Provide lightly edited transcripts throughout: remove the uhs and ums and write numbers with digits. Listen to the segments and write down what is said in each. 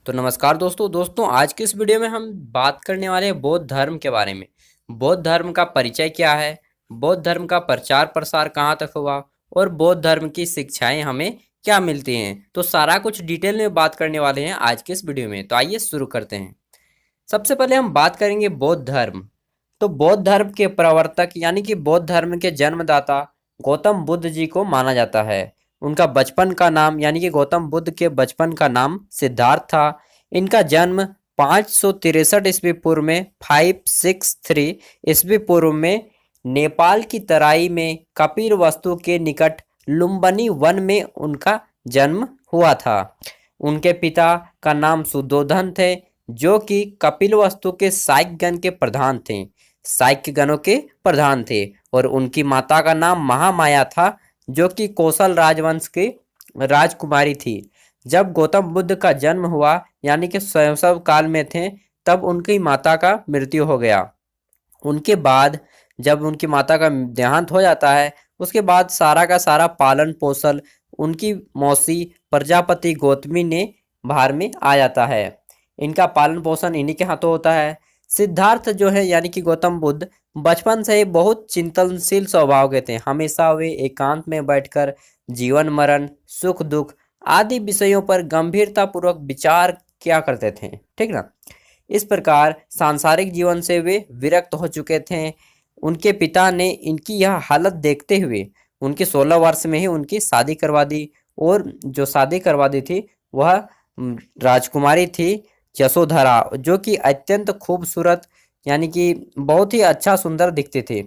तो नमस्कार दोस्तों आज की इस वीडियो में हम बात करने वाले हैं बौद्ध धर्म के बारे में। बौद्ध धर्म का परिचय क्या है, बौद्ध धर्म का प्रचार प्रसार कहाँ तक हुआ और बौद्ध धर्म की शिक्षाएं हमें क्या मिलती हैं। तो सारा कुछ डिटेल में बात करने वाले हैं आज के इस वीडियो में। तो आइए शुरू करते हैं। सबसे पहले हम बात करेंगे बौद्ध धर्म। तो बौद्ध धर्म के प्रवर्तक यानी कि बौद्ध धर्म के जन्मदाता गौतम बुद्ध जी को माना जाता है। उनका बचपन का नाम यानी कि गौतम बुद्ध के बचपन का नाम सिद्धार्थ था। इनका जन्म 563 ईस्वी पूर्व में 563 ईस्वी पूर्व में नेपाल की तराई में कपिलवस्तु के निकट लुम्बिनी वन में उनका जन्म हुआ था। उनके पिता का नाम सुद्धोधन थे, जो कि कपिलवस्तु के शाक्यगण के प्रधान थे, शाक्यगणों के प्रधान थे। और उनकी माता का नाम महामाया था, जो कि कौशल राजवंश की राजकुमारी थी। जब गौतम बुद्ध का जन्म हुआ यानी कि शैशव काल में थे, तब उनकी माता का मृत्यु हो गया। उनके बाद जब उनकी माता का देहांत हो जाता है, उसके बाद सारा का सारा पालन पोषण उनकी मौसी प्रजापति गौतमी ने भार में आ जाता है। इनका पालन पोषण इन्हीं के हाथों होता है। सिद्धार्थ जो है यानी कि गौतम बुद्ध बचपन से ही बहुत चिंतनशील स्वभाव के थे। हमेशा वे एकांत में बैठकर जीवन मरण, सुख दुख आदि विषयों पर गंभीरता पूर्वक विचार किया करते थे। ठीक ना। इस प्रकार सांसारिक जीवन से वे विरक्त हो चुके थे। उनके पिता ने इनकी यह हालत देखते हुए उनके 16 वर्ष में ही उनकी शादी करवा दी। और जो शादी करवा दी थी वह राजकुमारी थी यशोधरा, जो कि अत्यंत खूबसूरत यानी कि बहुत ही अच्छा सुंदर दिखते थे।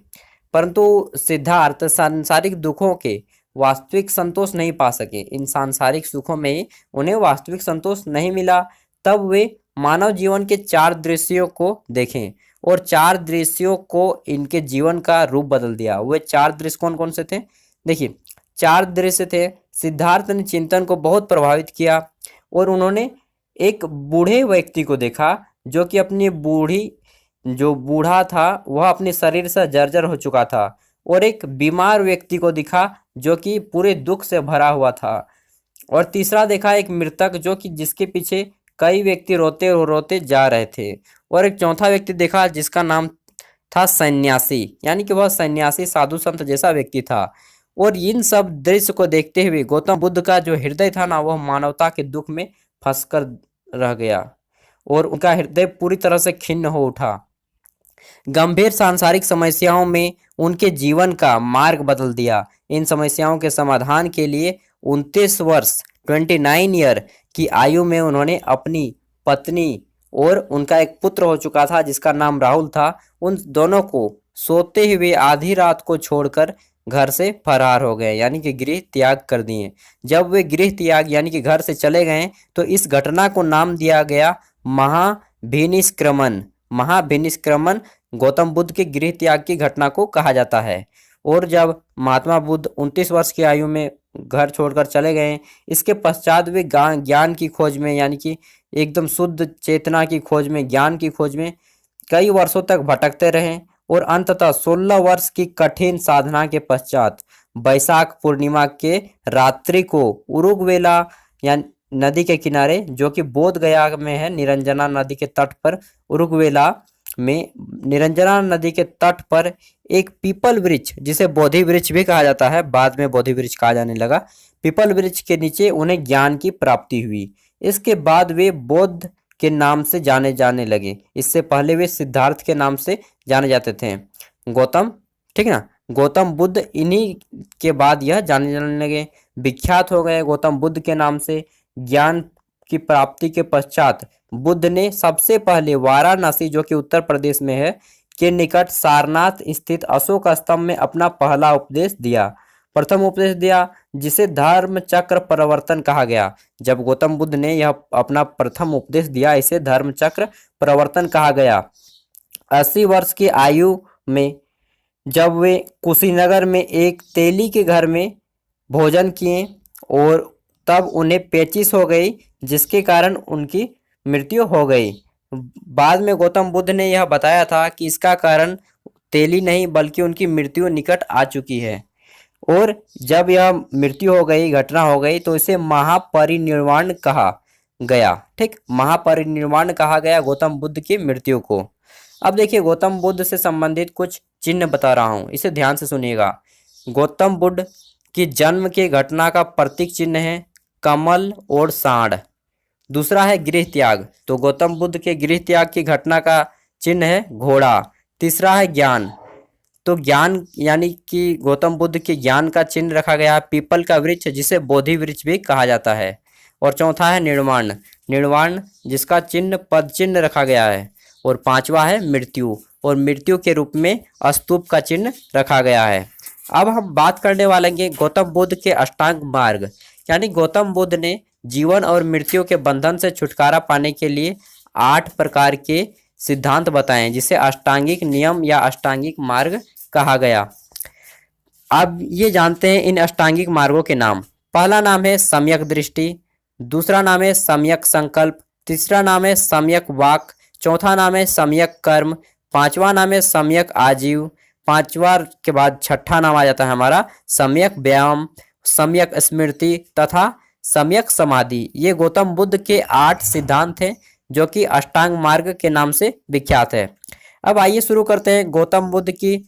परंतु सिद्धार्थ सांसारिक दुखों के वास्तविक संतोष नहीं पा सके। इन सांसारिक सुखों में उन्हें वास्तविक संतोष नहीं मिला। तब वे मानव जीवन के 4 दृश्यों को देखें और 4 दृश्यों को इनके जीवन का रूप बदल दिया। वे 4 दृश्य कौन कौन से थे? देखिए, 4 दृश्य थे। सिद्धार्थ ने चिंतन को बहुत प्रभावित किया और उन्होंने एक बूढ़े व्यक्ति को देखा, जो कि अपनी जो बूढ़ा था वह अपने शरीर से जर्जर हो चुका था। और एक बीमार व्यक्ति को दिखा, जो कि पूरे दुख से भरा हुआ था। और तीसरा देखा एक मृतक, जो कि जिसके पीछे कई व्यक्ति रोते रोते जा रहे थे। और एक चौथा व्यक्ति देखा जिसका नाम था सन्यासी, यानी कि वह सन्यासी साधु संत जैसा व्यक्ति था। और इन सब दृश्य को देखते हुए गौतम बुद्ध का जो हृदय था ना, वह मानवता के दुख में फंसकर रह गया और उनका हृदय पूरी तरह से खिन्न हो उठा। गंभीर सांसारिक समस्याओं में उनके जीवन का मार्ग बदल दिया। इन समस्याओं के समाधान के लिए 29 वर्ष 29 ईयर की आयु में उन्होंने अपनी पत्नी और उनका एक पुत्र हो चुका था जिसका नाम राहुल था, उन दोनों को सोते हुए आधी रात को छोड़कर घर से फरार हो गए, यानी कि गृह त्याग कर दिए। जब वे गृह त्याग यानी कि घर से चले गए तो इस घटना को नाम दिया गया महाभिनिष्क्रमण। महाभिनिष्क्रमण गौतम बुद्ध के गृह त्याग की घटना को कहा जाता है। और जब महात्मा बुद्ध 29 वर्ष की आयु में घर छोड़कर चले गए, इसके पश्चात वे ज्ञान की खोज में यानी कि एकदम शुद्ध चेतना की खोज में, ज्ञान की खोज में कई वर्षों तक भटकते रहे। और अंततः 16 वर्ष की कठिन साधना के पश्चात बैसाख पूर्णिमा के रात्रि को उरुगवेला या नदी के किनारे, जो कि बोध गया में है, निरंजना नदी के तट पर, उरुगवेला में निरंजना नदी के तट पर एक पीपल वृक्ष, जिसे बोधि वृक्ष भी कहा जाता है, बाद में बोधि वृक्ष कहा जाने लगा, पीपल वृक्ष के नीचे उन्हें ज्ञान की प्राप्ति हुई। इसके बाद वे बौद्ध के नाम से जाने लगे। इससे पहले वे सिद्धार्थ के नाम से जाने जाते थे। गौतम, ठीक ना, गौतम बुद्ध, इन्हीं के बाद यह जाने लगे, विख्यात हो गए गौतम बुद्ध के नाम से। ज्ञान की प्राप्ति के पश्चात बुद्ध ने सबसे पहले वाराणसी, जो कि उत्तर प्रदेश में है, के निकट सारनाथ स्थित अशोक स्तंभ में अपना पहला उपदेश दिया, प्रथम उपदेश दिया, जिसे धर्म चक्र प्रवर्तन कहा गया। जब गौतम बुद्ध ने यह अपना प्रथम उपदेश दिया, इसे धर्म चक्र प्रवर्तन कहा गया। 80 वर्ष की आयु में जब वे कुशीनगर में एक तेली के घर में भोजन किए और तब उन्हें पेचिश हो गई, जिसके कारण उनकी मृत्यु हो गई। बाद में गौतम बुद्ध ने यह बताया था कि इसका कारण तेली नहीं बल्कि उनकी मृत्यु निकट आ चुकी है। और जब यह मृत्यु हो गई, घटना हो गई, तो इसे महापरिनिर्वाण कहा। गया। ठीक, महापरिनिर्वाण कहा गया गौतम बुद्ध की मृत्यु को। अब देखिए गौतम बुद्ध से संबंधित कुछ चिन्ह बता रहा हूं, इसे ध्यान से सुनिएगा। गौतम बुद्ध की जन्म की घटना का प्रतीक चिन्ह है कमल और सांड। दूसरा है गृह त्याग, तो गौतम बुद्ध के गृह त्याग की घटना का चिन्ह है घोड़ा। तीसरा है ज्ञान, तो ज्ञान यानी कि गौतम बुद्ध के ज्ञान का चिन्ह रखा गया है पीपल का वृक्ष, जिसे बोधि वृक्ष भी कहा जाता है। और चौथा है निर्वाण, निर्वाण जिसका चिन्ह पद चिन्ह रखा गया है। और पांचवा है मृत्यु, और मृत्यु के रूप में स्तूप का चिन्ह रखा गया है। अब हम बात करने वाले हैं गौतम बुद्ध के अष्टांग मार्ग, यानी गौतम बुद्ध ने जीवन और मृत्यु के बंधन से छुटकारा पाने के लिए 8 प्रकार के सिद्धांत बताए हैं, जिसे अष्टांगिक नियम या अष्टांगिक मार्ग कहा गया। अब ये जानते हैं इन अष्टांगिक मार्गों के नाम। पहला नाम है सम्यक दृष्टि, दूसरा नाम है सम्यक संकल्प, तीसरा नाम है सम्यक वाक, चौथा नाम है सम्यक कर्म, पांचवा नाम है सम्यक आजीव, पांचवा के बाद छठा नाम आ जाता है हमारा सम्यक व्यायाम, सम्यक स्मृति तथा सम्यक समाधि। ये गौतम बुद्ध के 8 सिद्धांत हैं जो कि अष्टांग मार्ग के नाम से विख्यात है। अब आइए शुरू करते हैं गौतम बुद्ध की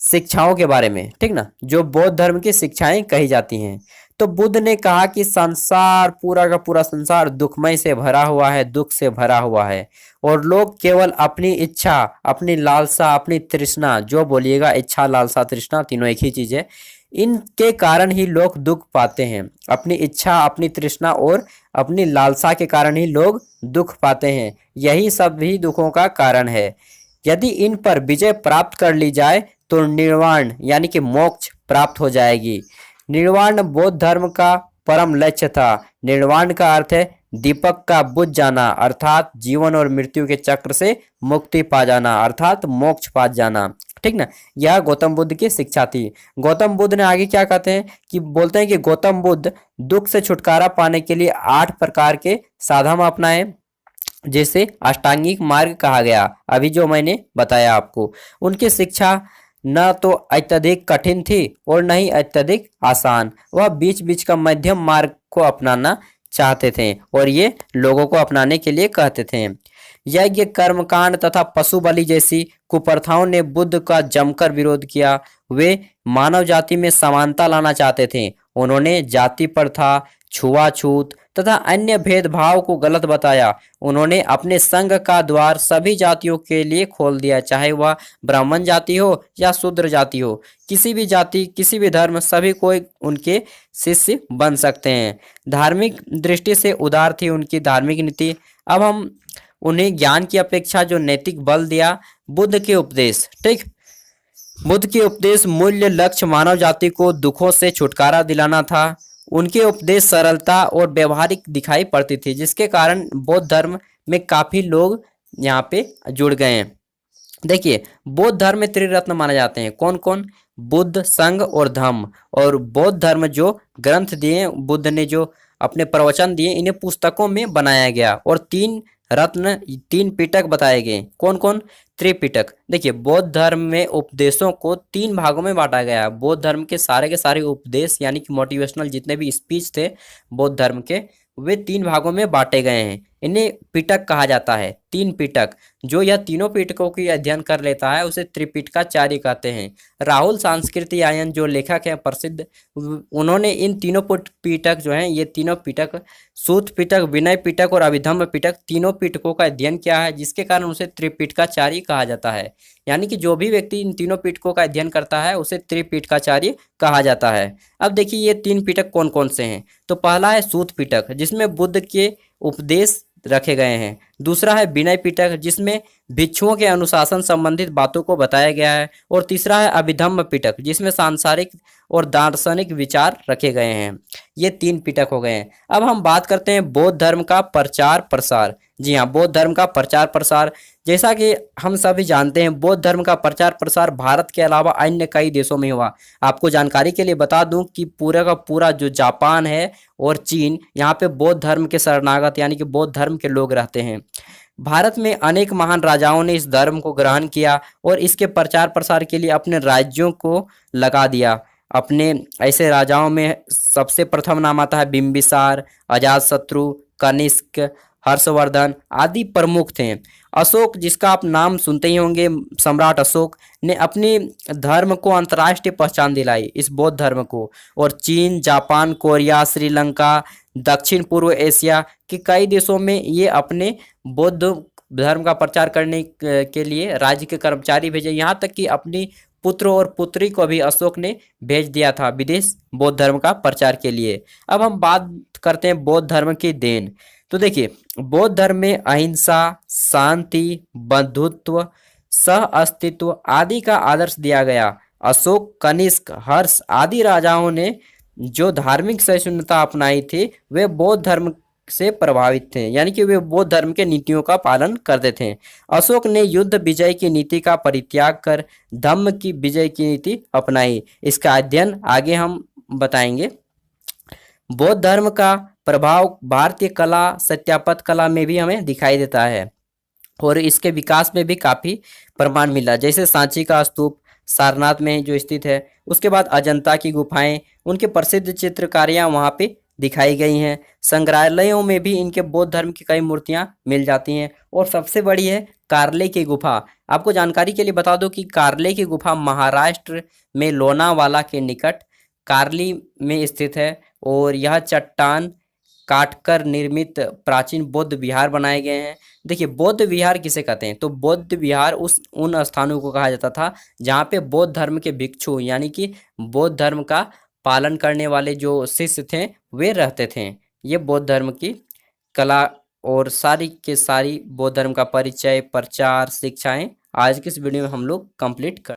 शिक्षाओं के बारे में, ठीक ना, जो बौद्ध धर्म की शिक्षाएं कही जाती हैं। तो बुद्ध ने कहा कि संसार, पूरा का पूरा संसार दुखमय से भरा हुआ है, दुख से भरा हुआ है, और लोग केवल अपनी इच्छा, अपनी लालसा, अपनी तृष्णा, जो बोलिएगा इच्छा लालसा तृष्णा तीनों एक ही चीज है, इनके कारण ही लोग दुख पाते हैं। अपनी इच्छा, अपनी तृष्णा और अपनी लालसा के कारण ही लोग दुख पाते हैं। यही सभी दुखों का कारण है। यदि इन पर विजय प्राप्त कर ली जाए तो निर्वाण यानी कि मोक्ष प्राप्त हो जाएगी। निर्वाण बौद्ध धर्म का परम लक्ष्य था। निर्वाण का अर्थ है दीपक का बुझ जाना, अर्थात जीवन और मृत्यु के चक्र से मुक्ति पा जाना, अर्थात मोक्ष पा जाना। ठीक ना, यह गौतम बुद्ध की शिक्षा थी। गौतम बुद्ध ने आगे क्या कहते हैं कि बोलते हैं कि गौतम बुद्ध दुख से छुटकारा पाने के लिए 8 प्रकार के साधन अपनाए, जिसे अष्टांगिक मार्ग कहा गया, अभी जो मैंने बताया आपको। उनकी शिक्षा न तो अत्यधिक कठिन थी और न ही अत्यधिक आसान, वह बीच बीच का मध्यम मार्ग को अपनाना चाहते थे और ये लोगों को अपनाने के लिए कहते थे। यज्ञ, कर्मकांड तथा पशु बलि जैसी कुप्रथाओं ने बुद्ध का जमकर विरोध किया। वे मानव जाति में समानता लाना चाहते थे। उन्होंने जाति प्रथा, छुआछूत तथा अन्य भेदभाव को गलत बताया। उन्होंने अपने संघ का द्वार सभी जातियों के लिए खोल दिया, चाहे वह ब्राह्मण जाति हो या शूद्र जाति हो। किसी भी जाति, किसी भी धर्म, सभी कोई उनके शिष्य बन सकते हैं। धार्मिक दृष्टि से उदार थी उनकी धार्मिक नीति। अब हम उन्हें ज्ञान की अपेक्षा जो नैतिक बल दिया, बुद्ध के उपदेश। ठीक, बुद्ध के उपदेश मूल्य, लक्ष्य मानव जाति को दुखों से छुटकारा दिलाना था। उनके उपदेश सरलता और व्यवहारिक दिखाई पड़ती थी, जिसके कारण बौद्ध धर्म में काफी लोग यहाँ पे जुड़ गए हैं। देखिए, बौद्ध धर्म में त्रिरत्न माने जाते हैं। कौन कौन? बुद्ध, संघ और धम्म। और बौद्ध धर्म जो ग्रंथ दिए बुद्ध ने, जो अपने प्रवचन दिए, इन्हें पुस्तकों में बनाया गया। और 3 रत्न, 3 पिटक बताए गए। कौन कौन? त्रिपिटक। देखिए, बौद्ध धर्म में उपदेशों को 3 भागों में बांटा गया है। बौद्ध धर्म के सारे उपदेश यानी कि मोटिवेशनल जितने भी स्पीच थे बौद्ध धर्म के, वे 3 भागों में बांटे गए हैं। इन्हें पिटक कहा जाता है। 3 पिटक। जो यह तीनों पिटकों की अध्ययन कर लेता है उसे त्रिपिटकाचार्य कहते हैं। राहुल सांस्कृति आयन जो लेखक हैं प्रसिद्ध, उन्होंने इन तीनों पिटक जो हैं, ये तीनों पिटक, सूत पिटक, विनय पिटक और अभिधम्म पिटक, तीनों पिटकों का अध्ययन किया है, जिसके कारण उसे त्रिपिटकाचार्य कहा जाता है। यानी कि जो भी व्यक्ति इन तीनों पिटकों का अध्ययन करता है उसे त्रिपिटकाचार्य कहा जाता है। अब देखिए ये 3 पिटक कौन कौन से हैं। तो पहला है सूत पिटक, जिसमें बुद्ध के उपदेश रखे गए हैं। दूसरा है विनय पिटक, जिसमें भिक्षुओं के अनुशासन संबंधित बातों को बताया गया है। और तीसरा है अभिधम्म पिटक, जिसमें सांसारिक और दार्शनिक विचार रखे गए हैं। ये 3 पिटक हो गए हैं। अब हम बात करते हैं बौद्ध धर्म का प्रचार प्रसार। जी हाँ, बौद्ध धर्म का प्रचार प्रसार। जैसा कि हम सभी जानते हैं, बौद्ध धर्म का प्रचार प्रसार भारत के अलावा अन्य कई देशों में हुआ। आपको जानकारी के लिए बता दूं कि पूरा का पूरा जो जापान है और चीन, यहाँ पे बौद्ध धर्म के शरणागत यानी कि बौद्ध धर्म के लोग रहते हैं। भारत में अनेक महान राजाओं ने इस धर्म को ग्रहण किया और इसके प्रचार प्रसार के लिए अपने राज्यों को लगा दिया। अपने ऐसे राजाओं में सबसे प्रथम नाम आता है बिंबिसार, अजातशत्रु, कनिष्क, हर्षवर्धन आदि प्रमुख थे। अशोक, जिसका आप नाम सुनते ही होंगे, सम्राट अशोक ने अपने धर्म को अंतर्राष्ट्रीय पहचान दिलाई, इस बौद्ध धर्म को। और चीन, जापान, कोरिया, श्रीलंका, दक्षिण पूर्व एशिया के कई देशों में ये अपने बौद्ध धर्म का प्रचार करने के लिए राज्य के कर्मचारी भेजे। यहाँ तक कि अपनी पुत्र और पुत्री को भी अशोक ने भेज दिया था विदेश बौद्ध धर्म का प्रचार के लिए। अब हम बात करते हैं बौद्ध धर्म की देन। तो देखिए, बौद्ध धर्म में अहिंसा, शांति, बंधुत्व, सह अस्तित्व आदि का आदर्श दिया गया। अशोक, कनिष्क, हर्ष आदि राजाओं ने जो धार्मिक सहिष्णुता अपनाई थी वे बौद्ध धर्म से प्रभावित थे, यानी कि वे बौद्ध धर्म के नीतियों का पालन करते थे। अशोक ने युद्ध विजय की नीति का परित्याग कर धम्म की विजय की नीति अपनाई। इसका अध्ययन आगे हम बताएंगे। बौद्ध धर्म का प्रभाव भारतीय कला, सत्यापत कला में भी हमें दिखाई देता है और इसके विकास में भी काफ़ी प्रमाण मिला, जैसे सांची का स्तूप सारनाथ में जो स्थित है, उसके बाद अजंता की गुफाएं, उनके प्रसिद्ध चित्रकारियां वहाँ पे दिखाई गई हैं। संग्रहालयों में भी इनके बौद्ध धर्म की कई मूर्तियां मिल जाती हैं। और सबसे बड़ी है कार्ले की गुफा। आपको जानकारी के लिए बता दो कि कार्ले की गुफा महाराष्ट्र में लोनावाला के निकट कार्ली में स्थित है और यह चट्टान काटकर निर्मित प्राचीन बौद्ध विहार बनाए गए हैं। देखिए, बौद्ध विहार किसे कहते हैं? तो बौद्ध विहार उन स्थानों को कहा जाता था जहाँ पे बौद्ध धर्म के भिक्षु, यानी कि बौद्ध धर्म का पालन करने वाले जो शिष्य थे वे रहते थे। ये बौद्ध धर्म की कला और सारी के सारी बौद्ध धर्म का परिचय, प्रचार, शिक्षाएं आज की इस वीडियो में हम लोग कंप्लीट कर